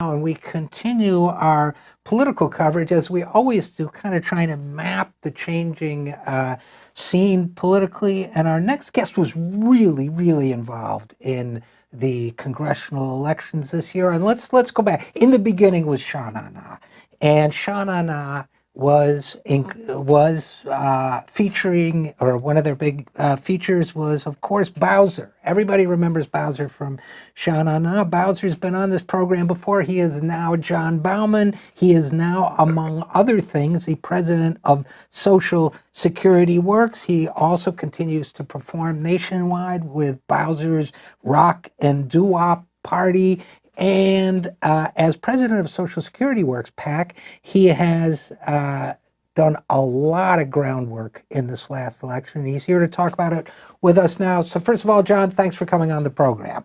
And we continue our political coverage as we always do, kind of trying to map the changing scene politically. And our next guest was really, really involved in the congressional elections this year. And let's go back. In the beginning was Sha Na Na, and Sha Na Na was featuring, or one of their big features was, of course, Bowzer. Everybody remembers Bowzer from Sha Na Na. Bowzer's been on this program before. He is now John Bauman. He is now, among other things, the president of Social Security Works. He also continues to perform nationwide with Bowzer's Rock and Doo-Wop party. And as president of Social Security Works, PAC, he has done a lot of groundwork in this last election. He's here to talk about it with us now. So first of all, John, thanks for coming on the program.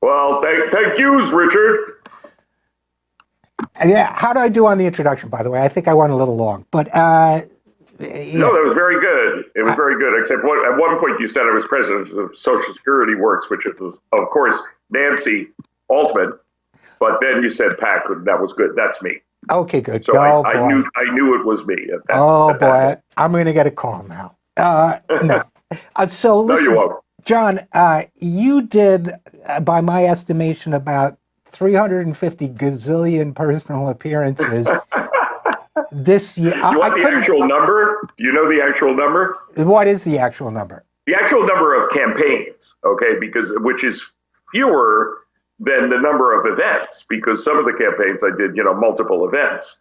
Well, thank yous, Richard. Yeah, how did I do on the introduction, by the way? I think I went a little long, but yeah. No, that was very good. It was very good, except at one point you said I was president of Social Security Works, which is, of course, Nancy Altman, but then you said PAC, that was good. That's me. Okay, good. So I knew it was me. Boy, I'm going to get a call now. No. So listen, no, you won't. John, you did, by my estimation, about 350 gazillion personal appearances this year. You want the actual number? Do you know the actual number? What is the actual number? The actual number of campaigns, okay, which is fewer than the number of events, because some of the campaigns I did, multiple events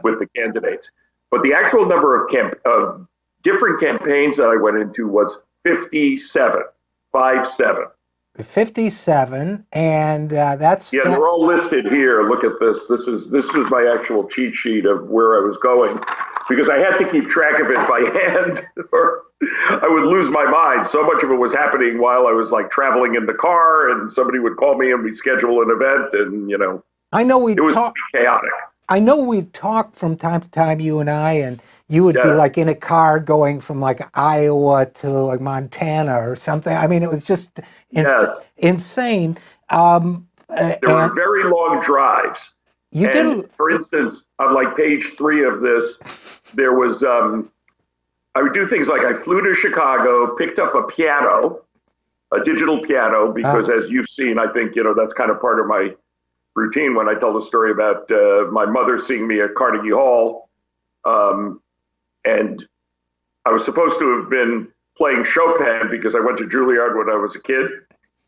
with the candidates. But the actual number of different campaigns that I went into was 57. 57, and that's... Yeah, they're all listed here. Look at this. This is my actual cheat sheet of where I was going, because I had to keep track of it by hand, or I would lose my mind. So much of it was happening while I was traveling in the car, and somebody would call me and we schedule an event, and I know it was chaotic. I know we talked from time to time, you and I, and you would be in a car going from Iowa to Montana or something. I mean, it was just insane. There were very long drives. For instance, on page 3 of this, there was, I would do things like I flew to Chicago, picked up a piano, a digital piano, because as you've seen, I think, that's kind of part of my routine when I tell the story about my mother seeing me at Carnegie Hall. And I was supposed to have been playing Chopin because I went to Juilliard when I was a kid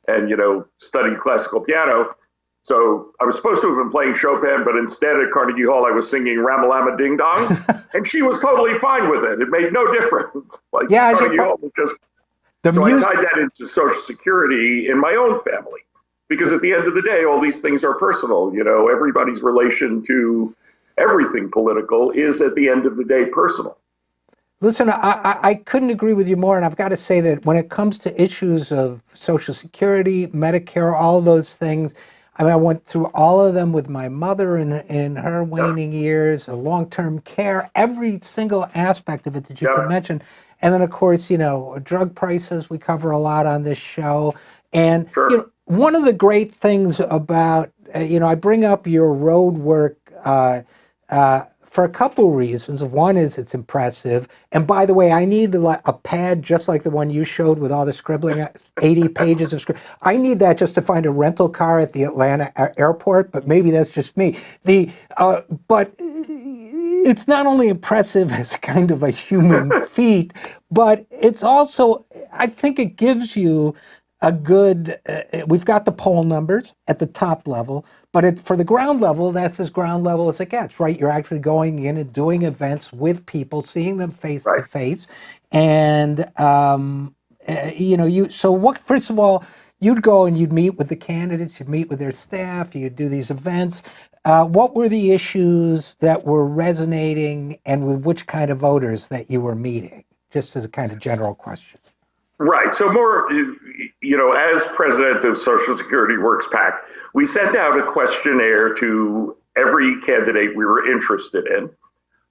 and, studied classical piano. So I was supposed to have been playing Chopin, but instead at Carnegie Hall, I was singing Ramalama Ding Dong, and she was totally fine with it. It made no difference. Carnegie Hall was just... I tied that into Social Security in my own family, because at the end of the day, all these things are personal. Everybody's relation to everything political is at the end of the day personal. Listen, I couldn't agree with you more, and I've got to say that when it comes to issues of Social Security, Medicare, all those things, I went through all of them with my mother in her waning years, long-term care, every single aspect of it that you can mention. And then, of course, drug prices, we cover a lot on this show. And one of the great things about, I bring up your road work for a couple reasons. One is it's impressive. And by the way, I need a pad just like the one you showed with all the scribbling, 80 pages of scribbling. I need that just to find a rental car at the Atlanta airport, but maybe that's just me. But it's not only impressive as kind of a human feat, but it's also, I think it gives you a good, we've got the poll numbers at the top level, but for the ground level, that's as ground level as it gets, right? You're actually going in and doing events with people, seeing them face to face. And, first of all, you'd go and you'd meet with the candidates, you'd meet with their staff, you'd do these events. What were the issues that were resonating, and with which kind of voters that you were meeting? Just as a kind of general question. Right. So more, as president of Social Security Works PAC, we sent out a questionnaire to every candidate we were interested in,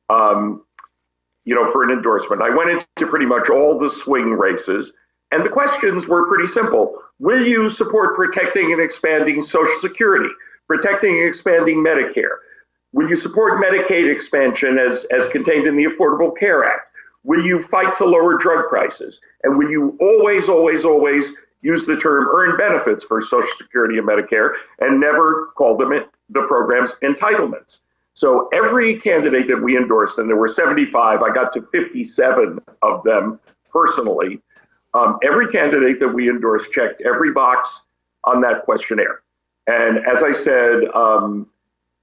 for an endorsement. I went into pretty much all the swing races, and the questions were pretty simple. Will you support protecting and expanding Social Security? protecting and expanding Medicare? Will you support Medicaid expansion as contained in the Affordable Care Act? Will you fight to lower drug prices? And will you always, always, always use the term earned benefits for Social Security and Medicare and never call them the program's entitlements? So every candidate that we endorsed, and there were 75, I got to 57 of them personally. Every candidate that we endorsed checked every box on that questionnaire. And as I said,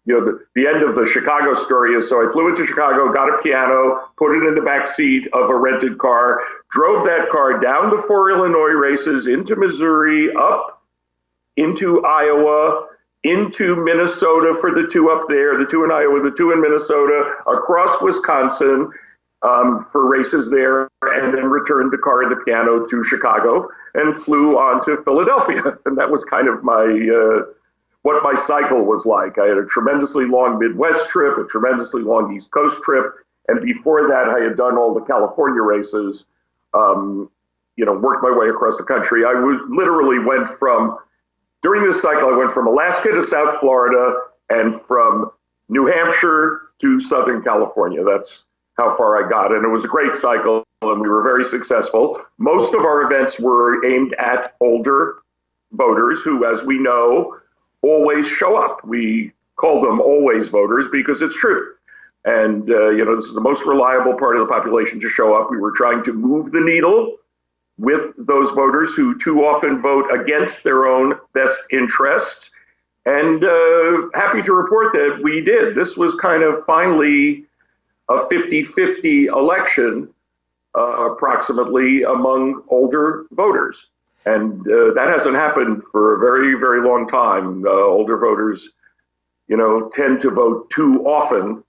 the end of the Chicago story is, so I flew into Chicago, got a piano, put it in the back seat of a rented car, drove that car down the 4 Illinois races, into Missouri, up into Iowa, into Minnesota for the 2 up there, the 2 in Iowa, the 2 in Minnesota, across Wisconsin for races there, and then returned the car and the piano to Chicago and flew on to Philadelphia. And that was kind of what my cycle was like. I had a tremendously long Midwest trip, a tremendously long East Coast trip, and before that, I had done all the California races. Worked my way across the country. During this cycle, I went from Alaska to South Florida and from New Hampshire to Southern California. That's how far I got, and it was a great cycle, and we were very successful. Most of our events were aimed at older voters who, as we know, always show up. We call them always voters because it's true. And, this is the most reliable part of the population to show up. We were trying to move the needle with those voters who too often vote against their own best interests. And happy to report that we did. This was kind of finally a 50-50 election, approximately, among older voters. And that hasn't happened for a very, very long time. Older voters, tend to vote too often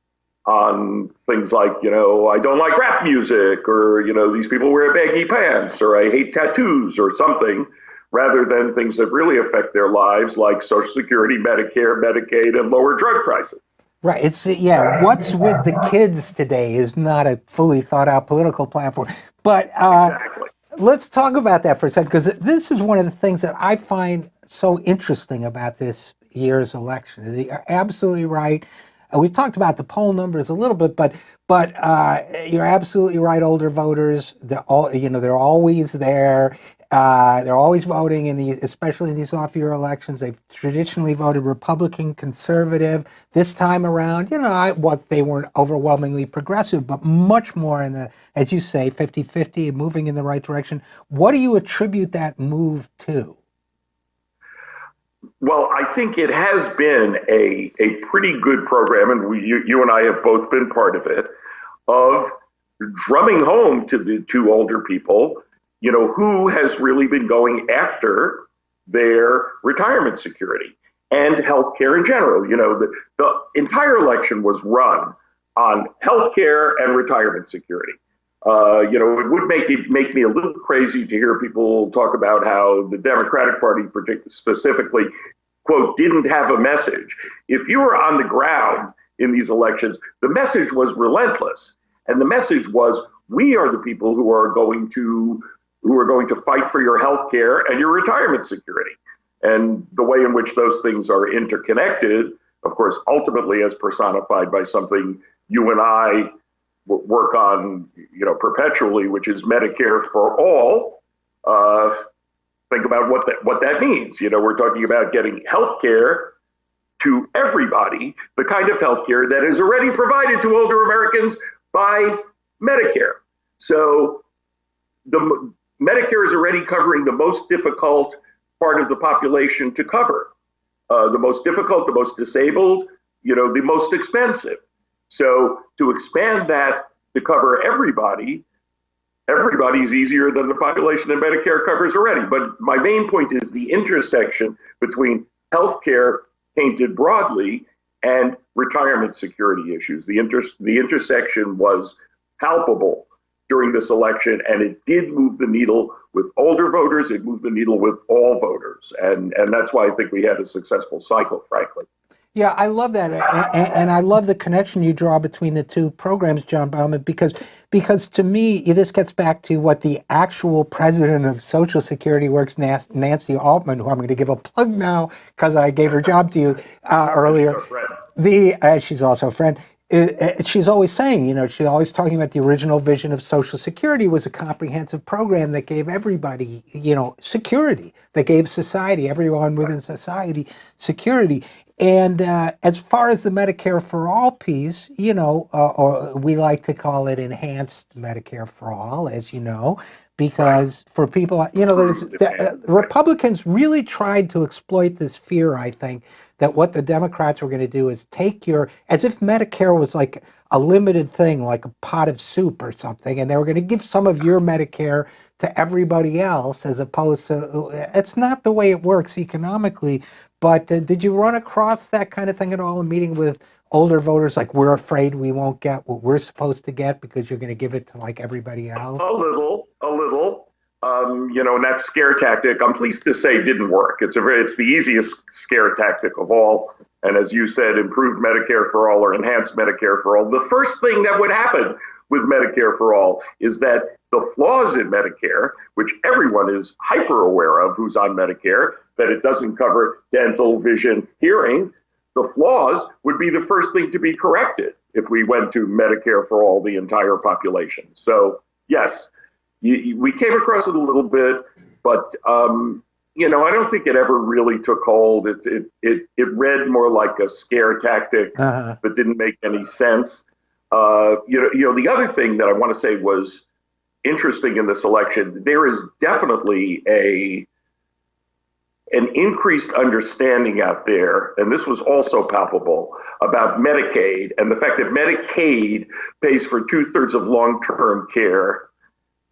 on things like, I don't like rap music, or, these people wear baggy pants, or I hate tattoos, or something, rather than things that really affect their lives, like Social Security, Medicare, Medicaid, and lower drug prices. Right. What's with the kids today is not a fully thought out political platform. But Exactly. Let's talk about that for a second, because this is one of the things that I find so interesting about this year's election. You're absolutely right. We've talked about the poll numbers a little bit, but you're absolutely right. Older voters, they're always there. They're always voting especially in these off-year elections. They've traditionally voted Republican, conservative. This time around, they weren't overwhelmingly progressive, but much more in the, as you say, 50-50, moving in the right direction. What do you attribute that move to? Well, I think it has been a pretty good program, and you and I have both been part of it, of drumming home to older people, who has really been going after their retirement security and healthcare in general. The entire election was run on healthcare and retirement security. It would make me a little crazy to hear people talk about how the Democratic Party, specifically, quote, didn't have a message. If you were on the ground in these elections, the message was relentless. And the message was, we are the people who are going to fight for your health care and your retirement security. And the way in which those things are interconnected, of course, ultimately as personified by something you and I work on, perpetually, which is Medicare for all. Think about what that means. We're talking about getting health care to everybody, the kind of health care that is already provided to older Americans by Medicare. So the Medicare is already covering the most difficult part of the population to cover. The most difficult, the most disabled, the most expensive. So to expand that to cover everybody's easier than the population that Medicare covers already. But my main point is the intersection between healthcare painted broadly and retirement security issues. The intersection was palpable during this election, and it did move the needle with older voters. It moved the needle with all voters, and that's why I think we had a successful cycle, frankly. Yeah, I love that, and I love the connection you draw between the two programs, John Bauman, because to me this gets back to what the actual president of Social Security works, Nancy Altman, who I'm going to give a plug now because I gave her job to you She's earlier. our friend. She's also a friend. She's always saying, she's always talking about the original vision of Social Security was a comprehensive program that gave everybody, security, that gave society, everyone within society, security. And as far as the Medicare for All piece, or we like to call it enhanced Medicare for All, as you know, because for people, Republicans really tried to exploit this fear, I think, that what the Democrats were going to do is take as if Medicare was like a limited thing, like a pot of soup or something, and they were going to give some of your Medicare to everybody else, as opposed to, it's not the way it works economically. But did you run across that kind of thing at all in meeting with older voters? Like, we're afraid we won't get what we're supposed to get because you're going to give it to like everybody else? A little. And that scare tactic, I'm pleased to say, didn't work. It's the easiest scare tactic of all. And as you said, improved Medicare for all or enhanced Medicare for all. The first thing that would happen with Medicare for all is that the flaws in Medicare, which everyone is hyper aware of who's on Medicare, that it doesn't cover dental, vision, hearing, the flaws would be the first thing to be corrected if we went to Medicare for all, the entire population. So, yes, we came across it a little bit, but I don't think it ever really took hold. It read more like a scare tactic, but didn't make any sense. The other thing that I want to say was interesting in this election. There is definitely an increased understanding out there, and this was also palpable, about Medicaid and the fact that Medicaid pays for 2/3 of long-term care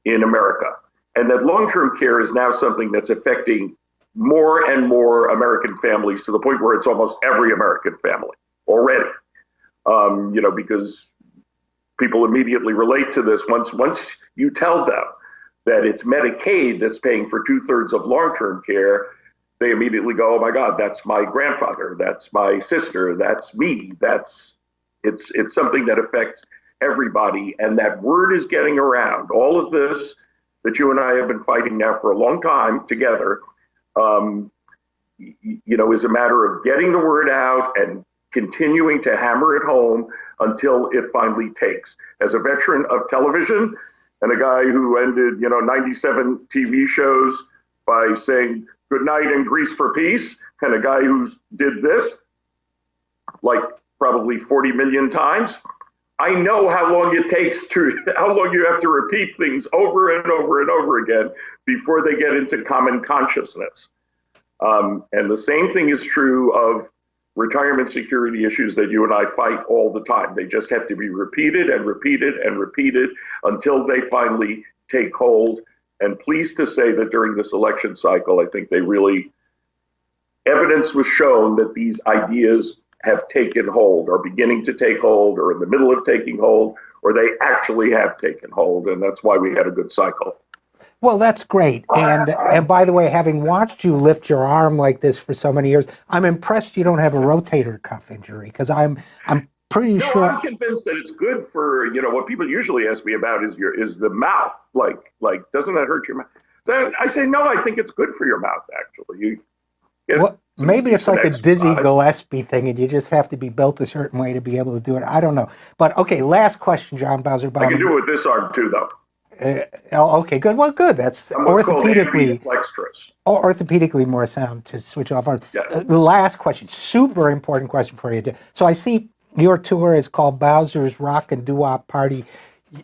in America, and that long-term care is now something that's affecting more and more American families to the point where it's almost every American family already. Because people immediately relate to this once you tell them that it's Medicaid that's paying for 2/3 of long-term care. They immediately go, "Oh my God, that's my grandfather, that's my sister, that's me." It's something that affects everybody, and that word is getting around. All of this that you and I have been fighting now for a long time together, is a matter of getting the word out and continuing to hammer it home until it finally takes. As a veteran of television and a guy who ended, 97 TV shows by saying good night and grease for peace, and a guy who did this like probably 40 million times, I know how long you have to repeat things over and over and over again before they get into common consciousness. And the same thing is true of retirement security issues that you and I fight all the time. They just have to be repeated and repeated and repeated until they finally take hold. And pleased to say that during this election cycle, I think evidence was shown that these ideas have taken hold, are beginning to take hold, or in the middle of taking hold, or they actually have taken hold. And that's why we had a good cycle. Well, that's great. And by the way, having watched you lift your arm like this for so many years, I'm impressed you don't have a rotator cuff injury, because I'm pretty sure. I'm convinced that it's good for, what people usually ask me about is the mouth. Like, doesn't that hurt your mouth? So I say, no, I think it's good for your mouth, actually. Maybe it's like a Dizzy Gillespie thing, and you just have to be built a certain way to be able to do it. I don't know. But okay, last question, John Bowzer. I can do it with this arm too, though. Okay, good. Well, good. That's orthopedically more sound to switch off arms. Yes. The last question, super important question for you. So I see your tour is called Bowzer's Rock and Doo-Wop Party.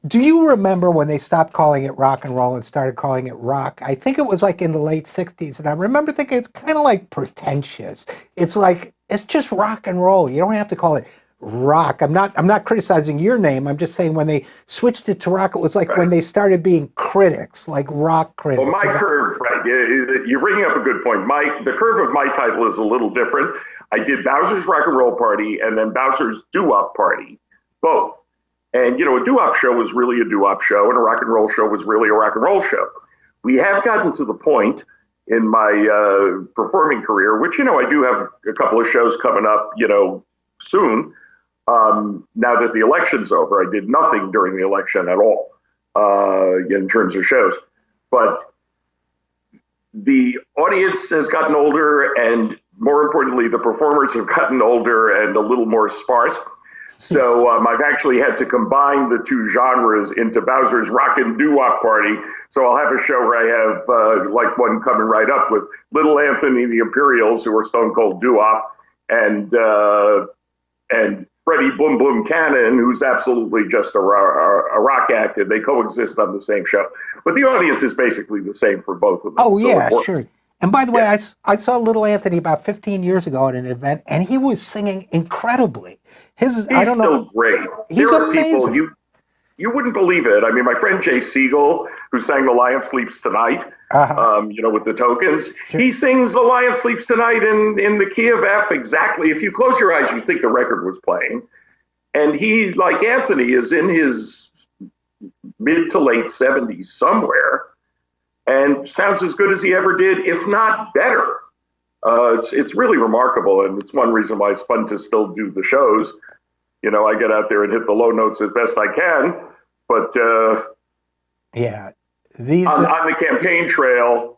Do you remember when they stopped calling it rock and roll and started calling it rock? I think it was like in the late 60s, and I remember thinking it's kind of like pretentious. It's like, it's just rock and roll. You don't have to call it rock. I'm not criticizing your name. I'm just saying when they switched it to rock, it was like when they started being critics, like rock critics. Well, my curve, right? You're bringing up a good point. The curve of my title is a little different. I did Bowzer's Rock and Roll Party and then Bowzer's Doo-Wop Party, both. And, a doo-wop show was really a doo-wop show, and a rock and roll show was really a rock and roll show. We have gotten to the point in my performing career, which, I do have a couple of shows coming up, soon. Now that the election's over, I did nothing during the election at all in terms of shows. But the audience has gotten older, and more importantly, the performers have gotten older and a little more sparse. So I've actually had to combine the two genres into Bowzer's Rock and Doo-Wop Party. So I'll have a show where I have like one coming right up with Little Anthony and the Imperials, who are Stone Cold Doo-Wop, and Freddie Boom Boom Cannon, who's absolutely just a rock act, and they coexist on the same show. But the audience is basically the same for both of them. Oh, so yeah, sure. And by the way, I saw Little Anthony about 15 years ago at an event, and he was singing incredibly. He's still great. He's amazing. People, you wouldn't believe it. I mean, my friend Jay Siegel, who sang The Lion Sleeps Tonight, with the Tokens, sure. He sings The Lion Sleeps Tonight in the key of F exactly. If you close your eyes, you think the record was playing. And he, like Anthony, is in his mid to late 70s somewhere, and sounds as good as he ever did, if not better. It's really remarkable, and it's one reason why it's fun to still do the shows. I get out there and hit the low notes as best I can, but on the campaign trail,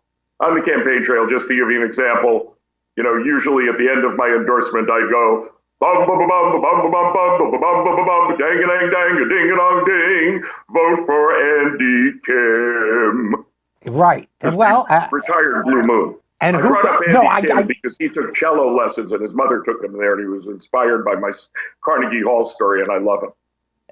just to give you an example, usually at the end of my endorsement, I go, bum bum bum bum bum bum bum bum bum bum dang a dang dang a ding a dong ding, vote for Andy Kim. Right. Well, retired Blue Moon. And I brought up Andy Kim because he took cello lessons and his mother took him there, and he was inspired by my Carnegie Hall story, and I love him.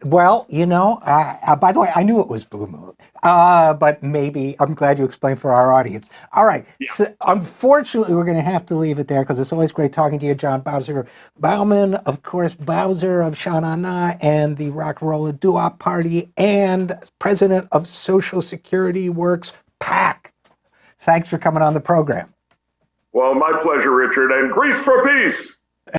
Well, by the way, I knew it was Blue Moon, but maybe I'm glad you explained for our audience. All right. Yeah. So unfortunately, we're going to have to leave it there because it's always great talking to you, John Bowzer. Bauman, of course, Bowzer of Sha Na Na and the Rock and Roll Doo-Wop Party, and president of Social Security Works, PAC. Thanks for coming on the program. Well, my pleasure, Richard, and grease for peace.